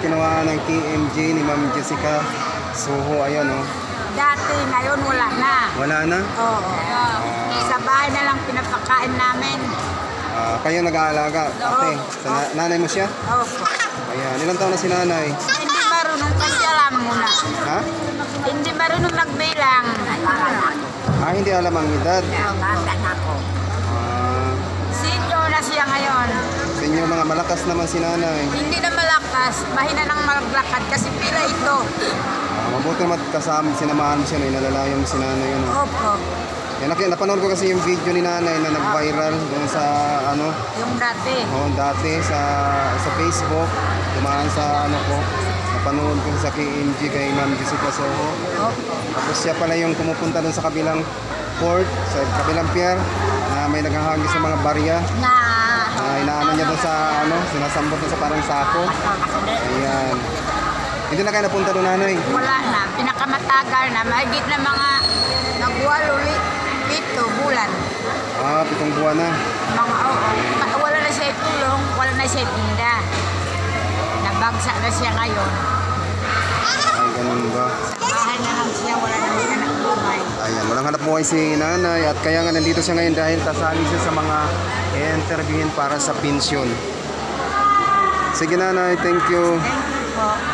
kinuha ng KMJ ni Ma'am Jessica Soho. Ayan o. Dati, ngayon wala na. Wala na? Oo. Sa bahay na lang pinapakain namin. Kayo nag-aalaga, ate. Nanay mo siya? Opo. Ayan. Ilang taon na si nanay? Hindi marunong kasi alam mo na. Ha? Hindi marunong magbilang. Hindi alam ang edad. ako. Senior na siya ngayon. Sa inyo mga malakas naman si nanay. Hindi na malakas. Mahina nang maglakad kasi pila ito. Mabuti naman kasama, sinamahan mo siya na inalalayo mo si nanay. Yun, Opo. Yan, napanood ko kasi yung video ni nanay na nag-viral doon sa ano. Yung dati. Dati sa Facebook. Dumaan sa ano ko. Napanood ko sa KMG kay Ma'am Jessica Soho. Opo. Tapos siya pala yung pumupunta doon sa kabilang port, sa kabilang pier, na may naghahagis sa mga barya. Inaano niya doon sa ano, sinasambot doon sa parang sako. Ayan. Hindi na kayo napunta doon, nanay? Wala na. Pinakamatagal na. Mahigit na mga nagwaluli. 7 bulan. 7 buwan na. Mga wala na siya tulong, wala na siya tinda. Nabagsak na siya ngayon. Ay, ganun ba? Sa bahay na lang siya, wala na siya anak buhay. Ayan, walang hanap buhay si nanay at kaya nga nandito siya ngayon dahil kasali siya sa mga interviewin para sa pensyon. Sige nanay, thank you. Thank you po.